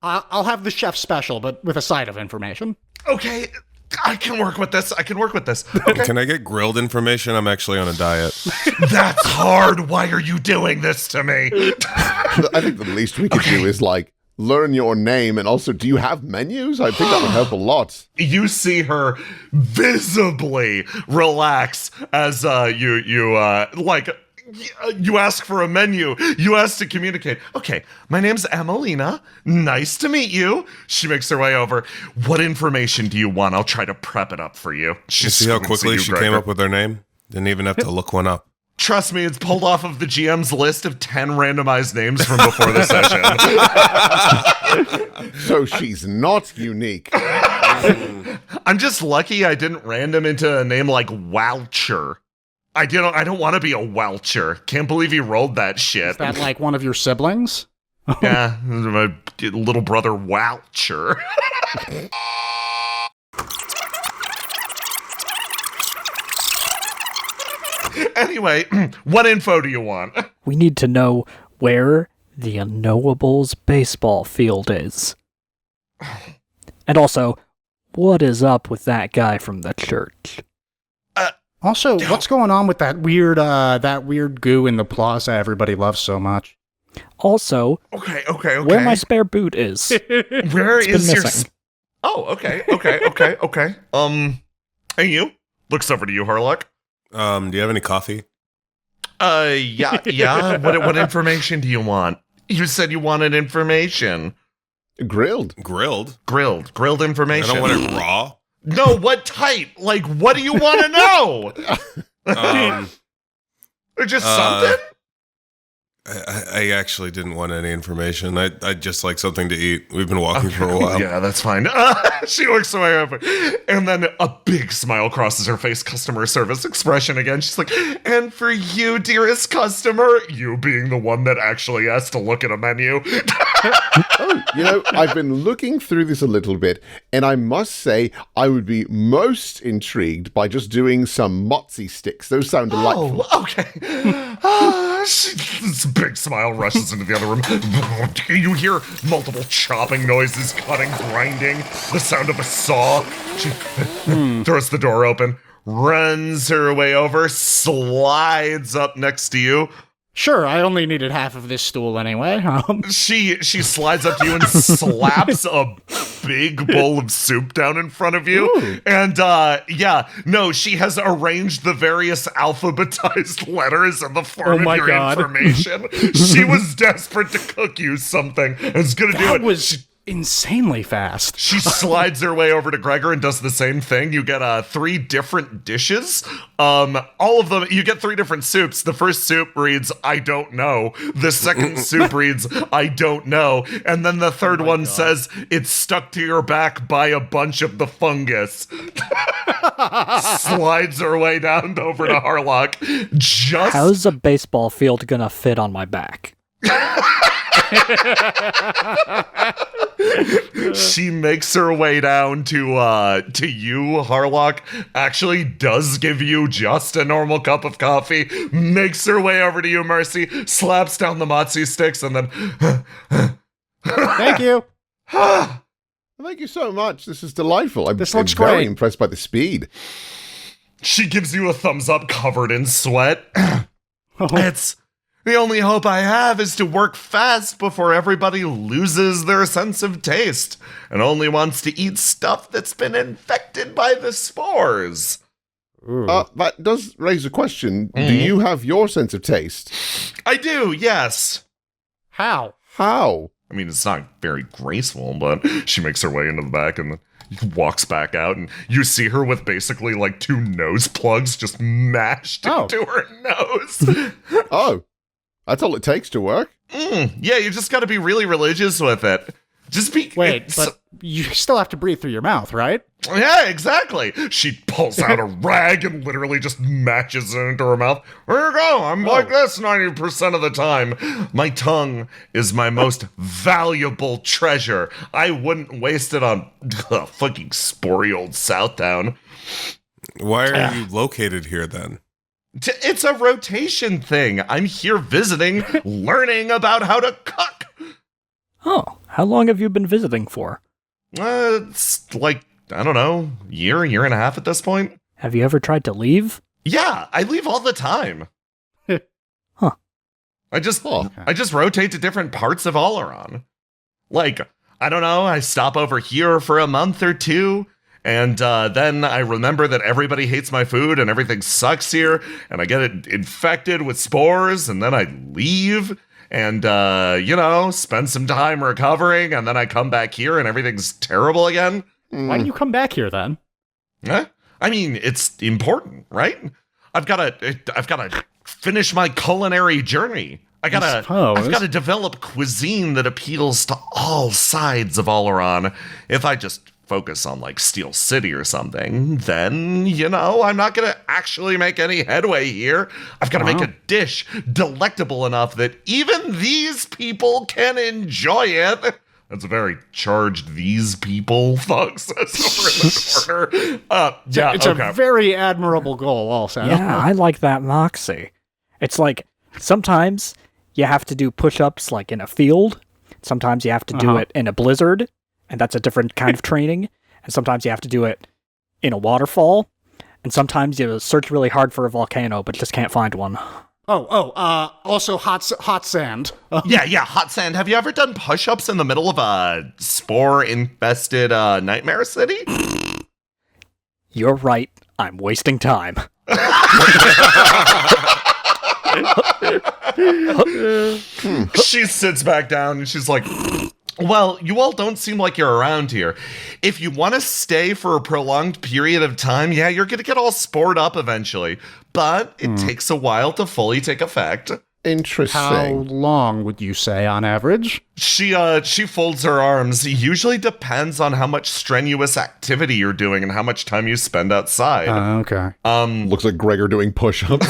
I'll have the chef special, but with a side of information. Okay, I can work with this. Okay. Can I get grilled information? I'm actually on a diet. That's hard. Why are you doing this to me? I think the least we could do is, like, learn your name, and also, do you have menus? I think that would help a lot. You see her visibly relax as you ask for a menu. You ask to communicate. Okay, my name's Emilina. Nice to meet you. She makes her way over. What information do you want? I'll try to prep it up for you. You see how quickly she came up with her name? Didn't even have to look one up. Trust me, it's pulled off of the GM's list of 10 randomized names from before the session. So she's not unique. I'm just lucky I didn't random into a name like Woucher. I don't want to be a Welcher. Can't believe he rolled that shit. Is that like one of your siblings? Yeah, my little brother Woucher. Anyway, what info do you want? We need to know where the Unknowables baseball field is. And also, what is up with that guy from the church? Also, what's going on with that weird goo in the plaza everybody loves so much? Also, Okay. where my spare boot is. Where It's been is your... missing. Oh, okay. Hey, you? Looks over to you, Harlock. Do you have any coffee? Yeah. What information do you want? You said you wanted information. Grilled. Grilled Information. I don't want it raw. No, what type? Like, what do you want to know? Or just something? I actually didn't want any information. I'd just like something to eat. We've been walking for a while. Yeah, that's fine. She works her way over. And then a big smile crosses her face, customer service expression again. She's like, and for you, dearest customer, you being the one that actually has to look at a menu. Oh, I've been looking through this a little bit, and I must say I would be most intrigued by just doing some mozzie sticks. Those sound delightful. Oh, okay. This big smile rushes into the other room. You hear multiple chopping noises, cutting, grinding, the sound of a saw. She throws the door open, runs her way over, slides up next to you. Sure, I only needed half of this stool anyway. She slides up to you and slaps a big bowl of soup down in front of you. Ooh. And she has arranged the various alphabetized letters in the form of your information. She was desperate to cook you something and is going to do it. That was insanely fast. She slides her way over to Gregor and does the same thing. You get 3 different dishes. All of them, you get 3 different soups. The first soup reads, I don't know. The second soup reads, I don't know. And then the third one says, it's stuck to your back by a bunch of the fungus. Slides her way down over to Harlock. How's a baseball field gonna fit on my back? She makes her way down to you, Harlock. Actually does give you just a normal cup of coffee. Makes her way over to you, Mercy. Slaps down the mozzie sticks and then... Thank you. Thank you so much. This is delightful. I'm looks very great. impressed by the speed. She gives you a thumbs up covered in sweat. It's... The only hope I have is to work fast before everybody loses their sense of taste and only wants to eat stuff that's been infected by the spores. That does raise a question. Do you have your sense of taste? I do, yes. How? How? I mean, it's not very graceful, but she makes her way into the back and walks back out, and you see her with basically like 2 nose plugs just mashed into her nose. Oh. That's all it takes to work. Yeah, you just got to be really religious with it. Just be... Wait, but you still have to breathe through your mouth, right? Yeah, exactly. She pulls out a rag and literally just matches it into her mouth. There you go. I'm like this 90% of the time. My tongue is my most valuable treasure. I wouldn't waste it on fucking spory old Southtown. Why are you located here then? It's a rotation thing. I'm here visiting, learning about how to cook. Oh, how long have you been visiting for? It's like, I don't know, year and a half at this point. Have you ever tried to leave? Yeah, I leave all the time. Huh. I just rotate to different parts of Oleron. Like, I don't know, I stop over here for a month or two, and then I remember that everybody hates my food and everything sucks here, and I get it infected with spores, and then I leave, and, spend some time recovering, and then I come back here and everything's terrible again. Why do you come back here then? I mean, it's important, right? I've got to finish my culinary journey. I've got to develop cuisine that appeals to all sides of Oleron. If I just focus on like Steel City or something, then, I'm not going to actually make any headway here. I've got to make a dish delectable enough that even these people can enjoy it. That's a very charged these people, folks. That's over in the corner. It's a very admirable goal also. Yeah, I like that moxie. It's like, sometimes you have to do push-ups like in a field. Sometimes you have to do it in a blizzard, and that's a different kind of training. And sometimes you have to do it in a waterfall. And sometimes you search really hard for a volcano, but just can't find one. Also hot sand. Yeah, hot sand. Have you ever done push-ups in the middle of a spore-infested nightmare city? You're right. I'm wasting time. She sits back down and she's like, well, you all don't seem like you're around here. If you want to stay for a prolonged period of time, yeah, you're going to get all spored up eventually. But it takes a while to fully take effect. Interesting. How long would you say on average? She folds her arms. It usually depends on how much strenuous activity you're doing and how much time you spend outside. Okay. Looks like Gregor doing push-ups.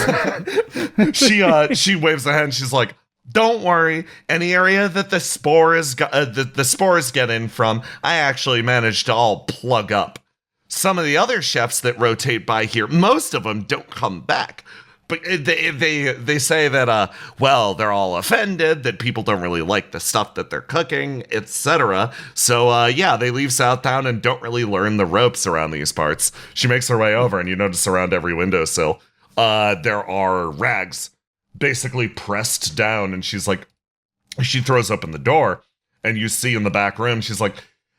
She waves a hand. She's like, don't worry. Any area that the spores get in from, I actually managed to all plug up. Some of the other chefs that rotate by here, most of them don't come back. But they say that, they're all offended, that people don't really like the stuff that they're cooking, etc. So, they leave Southtown and don't really learn the ropes around these parts. She makes her way over, and you notice around every windowsill, there are rags basically pressed down, and she's like, she throws open the door, and you see in the back room, she's like,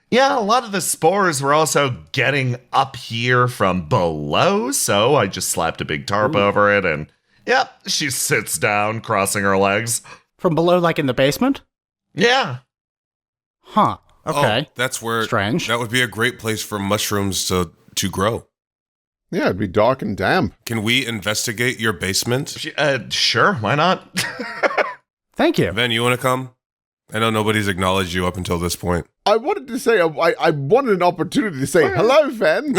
yeah, a lot of the spores were also getting up here from below, so I just slapped a big tarp over it, and she sits down, crossing her legs. From below, like in the basement? Yeah. Huh. Okay. Oh, that's where... Strange. That would be a great place for mushrooms to grow. Yeah, it'd be dark and damp. Can we investigate your basement? Sure, why not? Thank you. Ven, you want to come? I know nobody's acknowledged you up until this point. I wanted to say, I wanted an opportunity to say, hello, Ven.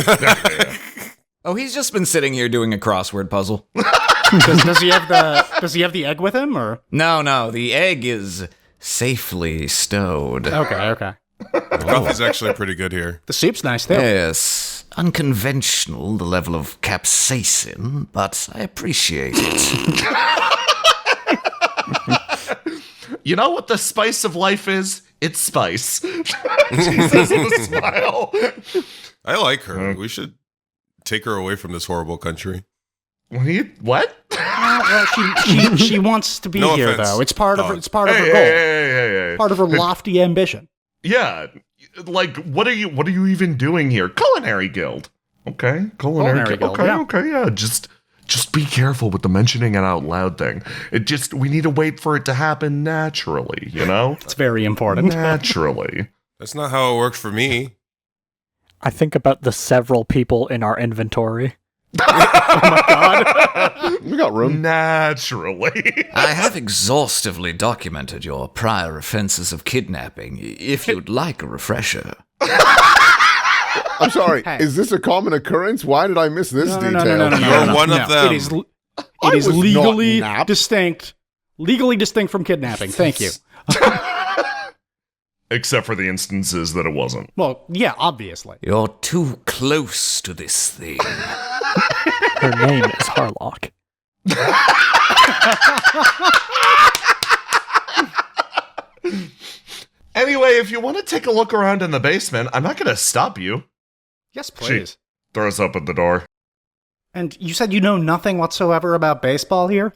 Oh, he's just been sitting here doing a crossword puzzle. Does he have the egg with him, or? No, the egg is safely stowed. Okay. The coffee's actually pretty good here. The soup's nice, too. Yes, unconventional, the level of capsaicin, but I appreciate it. You know what the spice of life is? It's spice. She says with a smile. I like her. We should take her away from this horrible country. What? She wants to be No here, offense. though. It's part of her goal. Hey. Part of her lofty ambition. Yeah. Like, what are you even doing here? Culinary Guild. Okay. Culinary Guild. Okay, yeah. Just be careful with the mentioning it out loud thing. We need to wait for it to happen naturally, you know? It's very important. Naturally. That's not how it worked for me. I think about the several people in our inventory. Oh my god. We got room. Naturally. I have exhaustively documented your prior offenses of kidnapping, if you'd like a refresher. I'm sorry. Hey. Is this a common occurrence? Why did I miss this detail? no. You're one of them. It is I was legally not napped. distinct. Legally distinct from kidnapping. Thank you. Except for the instances that it wasn't. Well, yeah, obviously. You're too close to this thing. Her name is Harlock. Anyway, if you want to take a look around in the basement, I'm not going to stop you. Yes, please. Throws open the door. And you said you know nothing whatsoever about baseball here?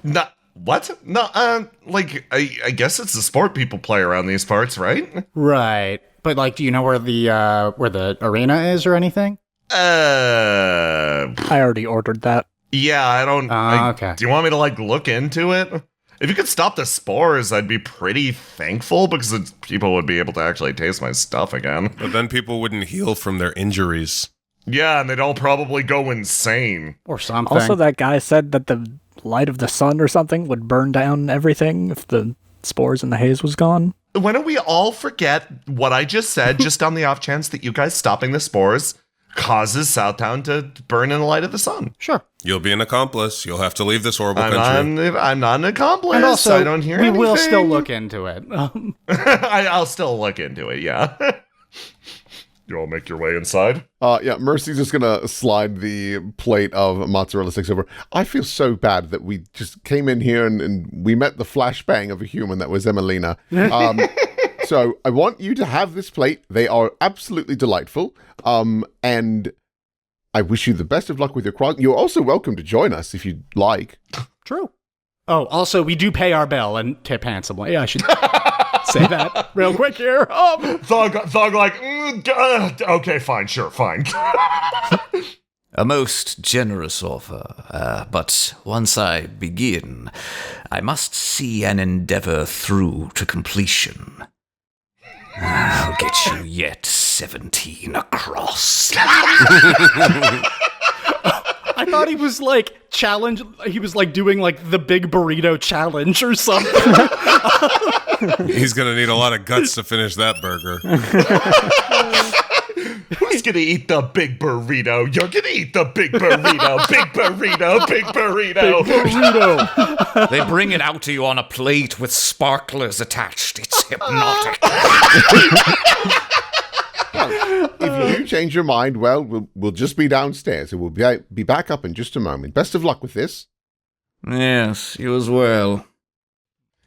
No, what? No, I guess it's the sport people play around these parts, right? Right. But, like, do you know where the arena is or anything? I already ordered that. Yeah, I don't... Okay. Do you want me to, like, look into it? If you could stop the spores, I'd be pretty thankful, because people would be able to actually taste my stuff again. But then people wouldn't heal from their injuries. Yeah, and they'd all probably go insane. Or something. Also, that guy said that the light of the sun or something would burn down everything if the spores and the haze was gone. Why don't we all forget what I just said, just on the off chance that you guys stopping the spores causes Southtown to burn in the light of the sun? Sure. You'll be an accomplice. You'll have to leave this horrible country. I'm not an accomplice. And also, I don't hear we anything. will still look into it. I'll still look into it, yeah. You all make your way inside? Yeah, Mercy's just gonna slide the plate of mozzarella sticks over. I feel so bad that we just came in here and we met the flashbang of a human that was Emilina. So I want you to have this plate. They are absolutely delightful. And I wish you the best of luck with your cross. You're also welcome to join us if you'd like. True. Oh, also, we do pay our bill and tip handsomely. I should say that real quick here. Thug like, okay, fine, sure, fine. A most generous offer, but once I begin, I must see an endeavor through to completion. I'll get you yet 17 across. I thought he was like he was like doing like the big burrito challenge or something. He's going to need a lot of guts to finish that burger. Who's gonna eat the big burrito? You're gonna eat the big burrito. Big burrito, big burrito. Big burrito. They bring it out to you on a plate with sparklers attached. It's hypnotic. If you do change your mind, well, we'll just be downstairs and we'll be back up in just a moment. Best of luck with this. Yes, you as well.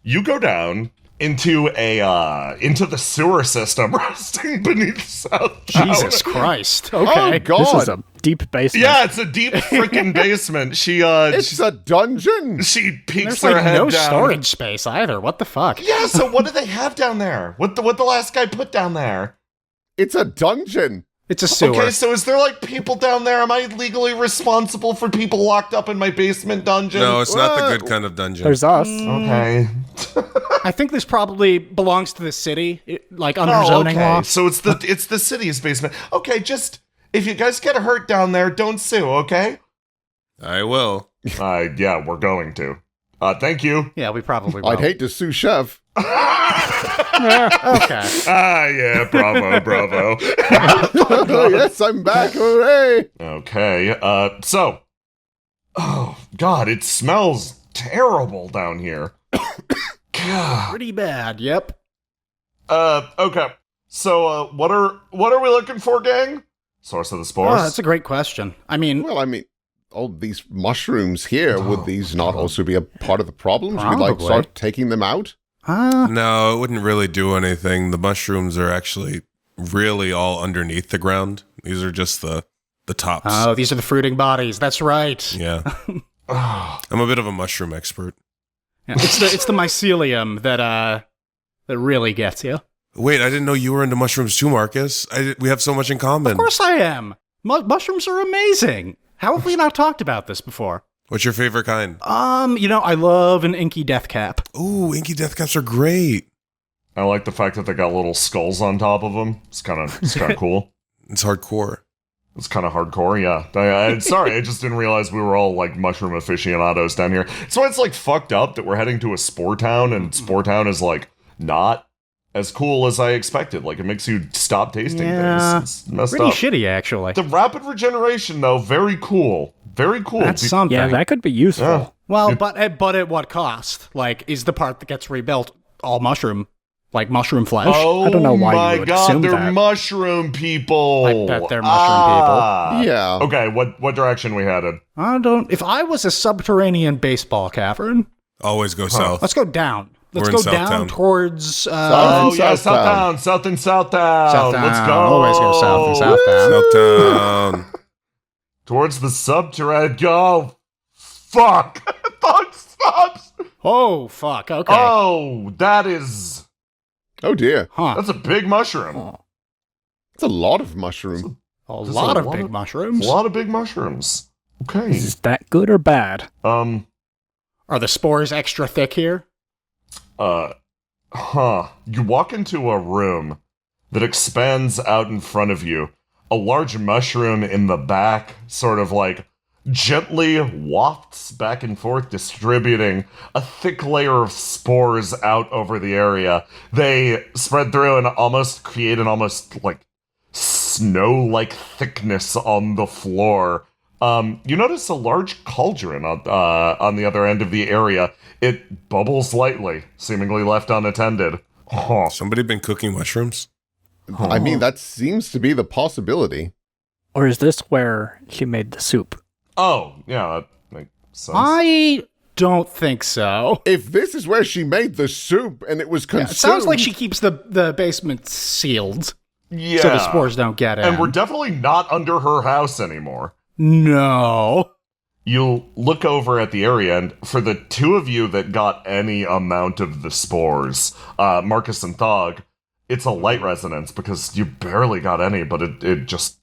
You go down into the sewer system resting beneath South Town. Jesus Christ. Okay. Oh, God. This is a deep basement. Yeah, it's a deep freaking basement. It's a dungeon. She peeks There's her like head no down. storage space either. What the fuck? Yeah, so what do they have down there? What the last guy put down there? It's a dungeon. It's a sewer. Okay, so is there like people down there? Am I legally responsible for people locked up in my basement dungeon? No, it's not the good kind of dungeon. There's us. Okay. I think this probably belongs to the city, like under Oh, zoning okay. law. So it's the city's basement. Okay, just if you guys get hurt down there, don't sue, okay? I will. Yeah, we're going to. Thank you. Yeah, we probably will. I'd hate to sue Chef. Okay. Yeah, bravo. Oh, yes, I'm back. Hooray. Okay, so. Oh, God, it smells terrible down here. God. Pretty bad. Yep. Okay. So, what are we looking for, gang? Source of the spores? Oh, that's a great question. I mean, Well, I mean, all these mushrooms here, would these not also be a part of the problem? Should we, like, Probably. start taking them out? No, it wouldn't really do anything. The mushrooms are actually really all underneath the ground. These are just the tops. oh, these are the fruiting bodies. That's right. Yeah. I'm a bit of a mushroom expert. Yeah, it's the mycelium that really gets you. Wait, I didn't know you were into mushrooms too, Marcus. We have so much in common. Of course I am. Mushrooms are amazing. How have we not talked about this before? What's your favorite kind? I love an inky death cap. Ooh, inky death caps are great. I like the fact that they got little skulls on top of them. It's kind of cool. It's hardcore. It's kind of hardcore, yeah. Sorry, I just didn't realize we were all like mushroom aficionados down here. So it's like fucked up that we're heading to a spore town, and spore town is like not as cool as I expected. Like, it makes you stop tasting Yeah, things. It's messed pretty up. shitty, actually. The rapid regeneration, though, very cool. Very cool. That's something. Yeah, that could be useful. Yeah. Well, but at what cost? Like, is the part that gets rebuilt all mushroom? Like mushroom flesh? Oh I don't know why you my would god, assume they're that. mushroom people. I bet they're mushroom people. Yeah. Okay, what direction we headed? If I was a subterranean baseball cavern, Always go south. let's go down. Let's We're go in down Southtown. towards. Oh, yeah, Southtown. South and Southtown. Southtown. Let's go. Always go south and Southtown. Southtown. Towards the subterranean. Go. Fuck. Fuck stops. Oh, fuck. Okay. Oh, that is. Oh dear. Huh. That's a big mushroom. Oh, That's a lot of mushroom. a There's lot a of lot big of- mushrooms. A lot of big mushrooms. Okay. Is that good or bad? Are the spores extra thick here? You walk into a room that expands out in front of you. A large mushroom in the back, sort of like gently wafts back and forth, distributing a thick layer of spores out over the area. They spread through and almost create an almost like snow-like thickness on the floor. You notice a large cauldron on the other end of the area. It bubbles lightly, seemingly left unattended. Huh. Somebody been cooking mushrooms? I mean, that seems to be the possibility. Or is this where she made the soup? Oh, yeah, that makes sense. I don't think so. If this is where she made the soup and it was Yeah, consumed, it sounds like she keeps the basement sealed Yeah. so the spores don't get in. And we're definitely not under her house anymore. No. You look over at the area, and for the two of you that got any amount of the spores, Marcus and Thog, it's a light resonance because you barely got any, but it just...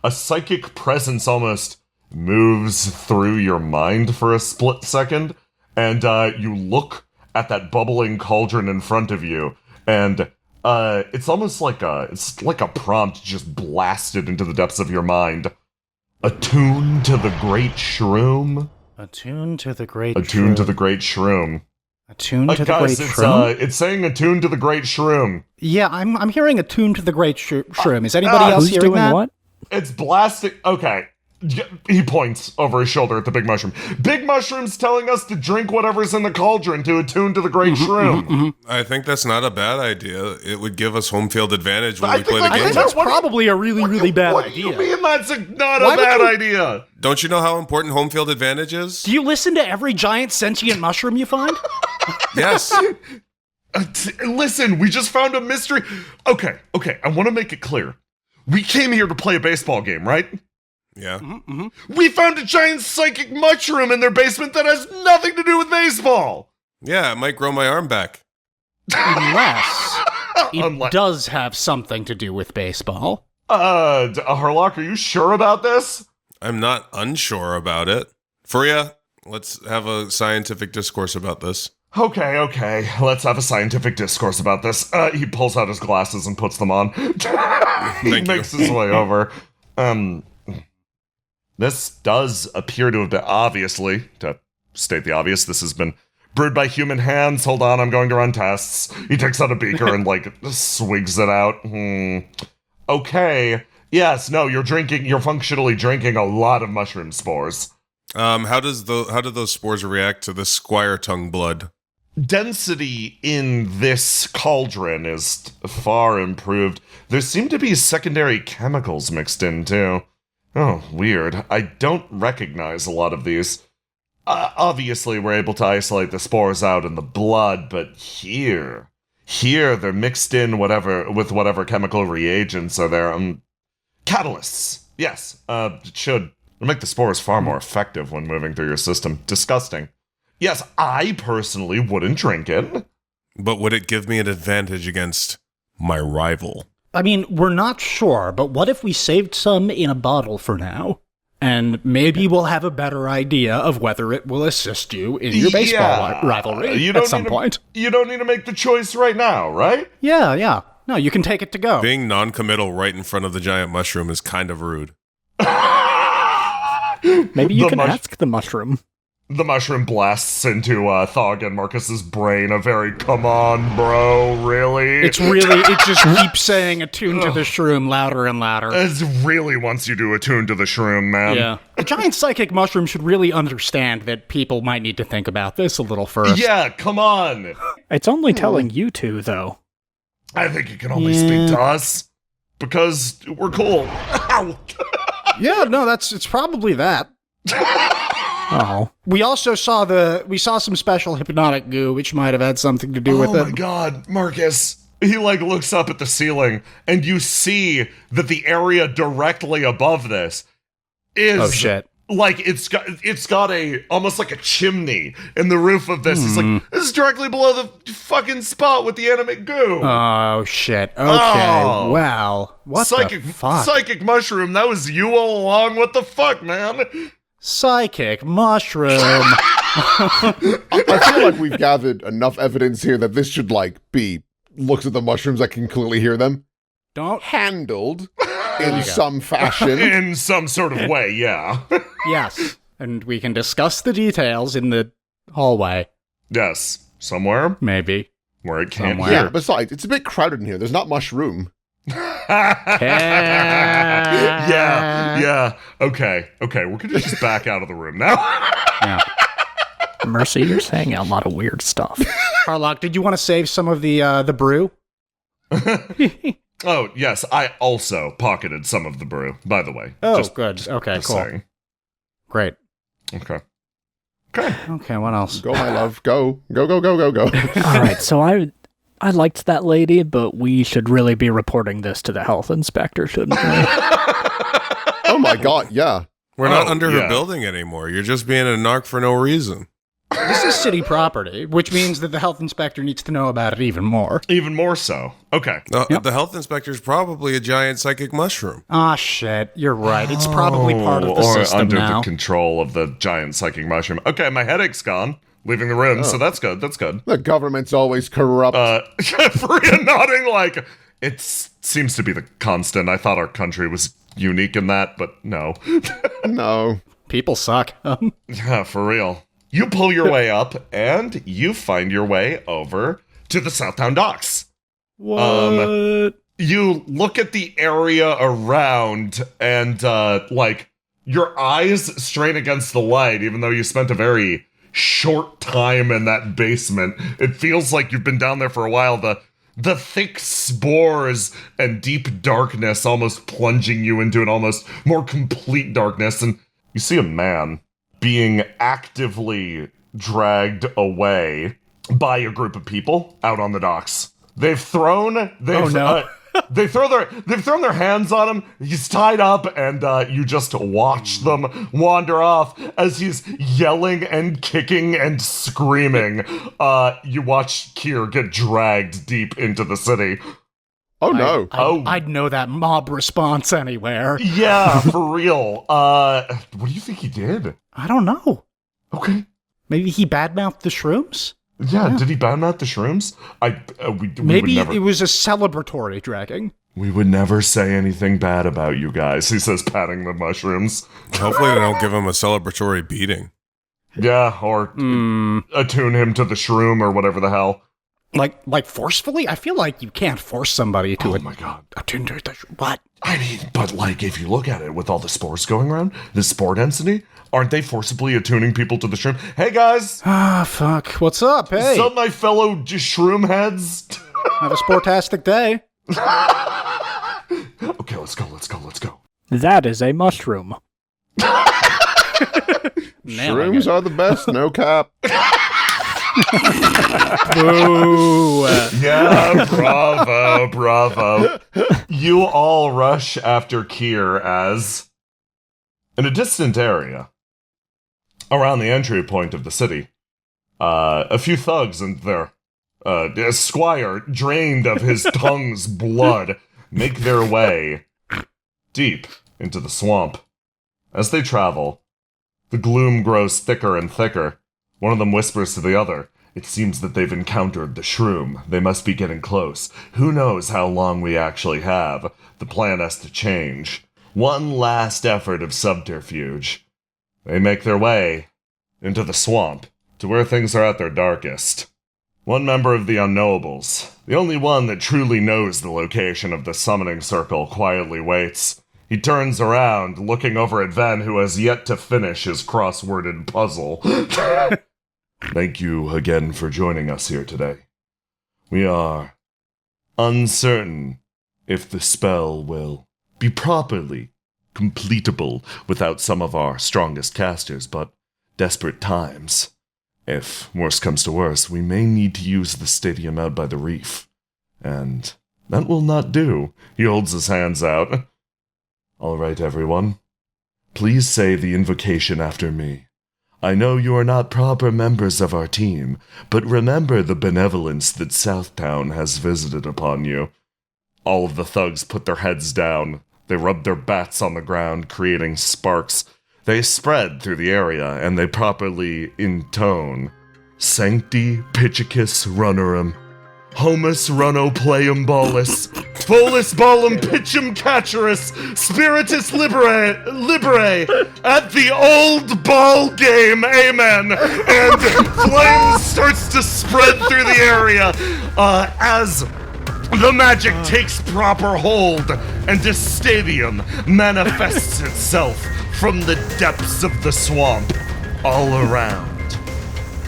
A psychic presence almost moves through your mind for a split second, and you look at that bubbling cauldron in front of you, and it's almost like it's like a prompt just blasted into the depths of your mind. Attune to the great shroom. Attune to the great Attune to the great shroom. Attune to the Guys, great shroom? it's saying attune to the great shroom. Yeah, I'm hearing attune to the great shroom. Is anybody else Who's hearing doing that? what? It's blasting. Okay. He points over his shoulder at the big mushroom. Big mushroom's telling us to drink whatever's in the cauldron to attune to the great shroom. I think that's not a bad idea. It would give us home field advantage when I we think play the that- I game. think that's probably a really, really bad What do idea. you mean that's not Why a would bad you- idea? Don't you know how important home field advantage is? Do you listen to every giant sentient mushroom you find? Yes. Listen, we just found a mystery. Okay, I want to make it clear. We came here to play a baseball game, right? Yeah. We found a giant psychic mushroom in their basement that has nothing to do with baseball. Yeah, it might grow my arm back. Unless it Unless- does have something to do with baseball. Harlock, are you sure about this? I'm not unsure about it. Freya, let's have a scientific discourse about this. Okay. Let's have a scientific discourse about this. He pulls out his glasses and puts them on. He Thank you. makes his way over. This does appear to have been, obviously, to state the obvious, this has been brewed by human hands. Hold on, I'm going to run tests. He takes out a beaker and, swigs it out. Okay. Yes, no, you're functionally drinking a lot of mushroom spores. How do those spores react to the squire tongue blood? Density in this cauldron is far improved. There seem to be secondary chemicals mixed in, too. Oh, weird. I don't recognize a lot of these. Obviously, we're able to isolate the spores out in the blood, but here they're mixed in with whatever chemical reagents are there. Catalysts. Yes. It should make the spores far more effective when moving through your system. Disgusting. Yes, I personally wouldn't drink it. But would it give me an advantage against my rival? I mean, we're not sure, but what if we saved some in a bottle for now? And maybe we'll have a better idea of whether it will assist you in your baseball rivalry at some point. You don't need to make the choice right now, right? Yeah. No, you can take it to go. Being non-committal right in front of the giant mushroom is kind of rude. Maybe you The can mush- ask the mushroom. The mushroom blasts into Thog and Marcus's brain a very, come on, bro, really? It just keeps saying attune to the shroom louder and louder. It really wants you to attune to the shroom, man. Yeah. The giant psychic mushroom should really understand that people might need to think about this a little first. Yeah, come on. It's only telling you two, though. I think it can only speak to us because we're cool. Ow. Yeah, no, it's probably that. Oh. We also saw some special hypnotic goo, which might have had something to do with it. Oh my god, Marcus. He looks up at the ceiling, and you see that the area directly above this is Oh shit. it's got a almost like a chimney in the roof of this. It's like this is directly below the fucking spot with the animate goo. Oh shit. Okay. Oh. Wow. What Psychic the fuck? Psychic mushroom, that was you all along. What the fuck, man? Psychic mushroom. I feel like we've gathered enough evidence here that this should be looks at the mushrooms. I can clearly hear them. Don't. Handled in some fashion. In some sort of way, yeah. Yes. And we can discuss the details in the hallway. Yes. Somewhere Maybe. where it can't Somewhere. Yeah, hear. besides, it's a bit crowded in here. There's not much room. Yeah. Okay. We're gonna just back out of the room now. Yeah. Mercy, you're saying a lot of weird stuff. Harlock, did you want to save some of the brew? Oh, yes, I also pocketed some of the brew, by the way. Oh, good. Okay, just cool. saying. Great. Okay. Okay, what else? Go, my love. Go. Go, go, go, go, go. All right, so I liked that lady, but we should really be reporting this to the health inspector, shouldn't we? Oh my god, yeah. We're not under yeah. her building anymore. You're just being a narc for no reason. This is city property, which means that the health inspector needs to know about it even more. Even more so. Okay. The health inspector's probably a giant psychic mushroom. Ah, shit. You're right. It's probably part of the or system under now. the control of the giant psychic mushroom. Okay, my headache's gone. Leaving the room, so that's good. That's good. The government's always corrupt. Faria nodding it seems to be the constant. I thought our country was unique in that, but no. No. People suck. Yeah, for real. You pull your way up, and you find your way over to the Southtown docks. What? You look at the area around, and, your eyes strain against the light, even though you spent a very short time in that basement. It feels like you've been down there for a while. The thick spores and deep darkness almost plunging you into an almost more complete darkness, and you see a man being actively dragged away by a group of people out on the docks. They've thrown their hands on him. He's tied up, and you just watch them wander off as he's yelling and kicking and screaming. You watch Kier get dragged deep into the city. Oh no. I'd know that mob response anywhere. Yeah, for real. What do you think he did? I don't know. Okay. Maybe he badmouthed the shrooms? Yeah, did he badmouth the shrooms? Maybe it was a celebratory dragging. We would never say anything bad about you guys, he says, patting the mushrooms. Hopefully they don't give him a celebratory beating. Yeah, or attune him to the shroom or whatever the hell. Like forcefully? I feel like you can't force somebody to my god. attune to the what? I mean, but if you look at it with all the spores going around, the spore density, aren't they forcibly attuning people to the shroom? Hey guys! Ah, fuck. What's up? Hey. What's up, my fellow shroom heads? Have a sportastic day. Okay, let's go. That is a mushroom. Shrooms are the best, no cap. Boo. Yeah, bravo. You all rush after Kier as, in a distant area, around the entry point of the city, a few thugs and their squire, drained of his tongue's blood, make their way deep into the swamp. As they travel, the gloom grows thicker and thicker. One of them whispers to the other, "It seems that they've encountered the shroom. They must be getting close. Who knows how long we actually have? The plan has to change. One last effort of subterfuge." They make their way into the swamp, to where things are at their darkest. One member of the Unknowables, the only one that truly knows the location of the summoning circle, quietly waits. He turns around, looking over at Ven, who has yet to finish his crossworded puzzle. Thank you again for joining us here today. We are uncertain if the spell will be properly completable without some of our strongest casters, but desperate times. If worse comes to worse, we may need to use the stadium out by the reef. And that will not do. He holds his hands out. All right, everyone. Please say the invocation after me. I know you are not proper members of our team, but remember the benevolence that Southtown has visited upon you. All of the thugs put their heads down. They rub their bats on the ground, creating sparks. They spread through the area, and they properly intone. Sancti Picicus Runnerum. Homus Runno Playum Bolus, Folus Ballum Pitchum Catcherus, Spiritus Libere, at the old ball game, amen. And flames starts to spread through the area as the magic takes proper hold, and the stadium manifests itself from the depths of the swamp all around.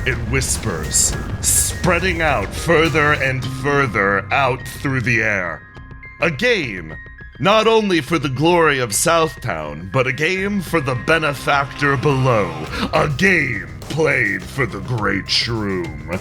It whispers, spreading out further and further out through the air. A game, not only for the glory of Southtown, but a game for the benefactor below. A game played for the great shroom.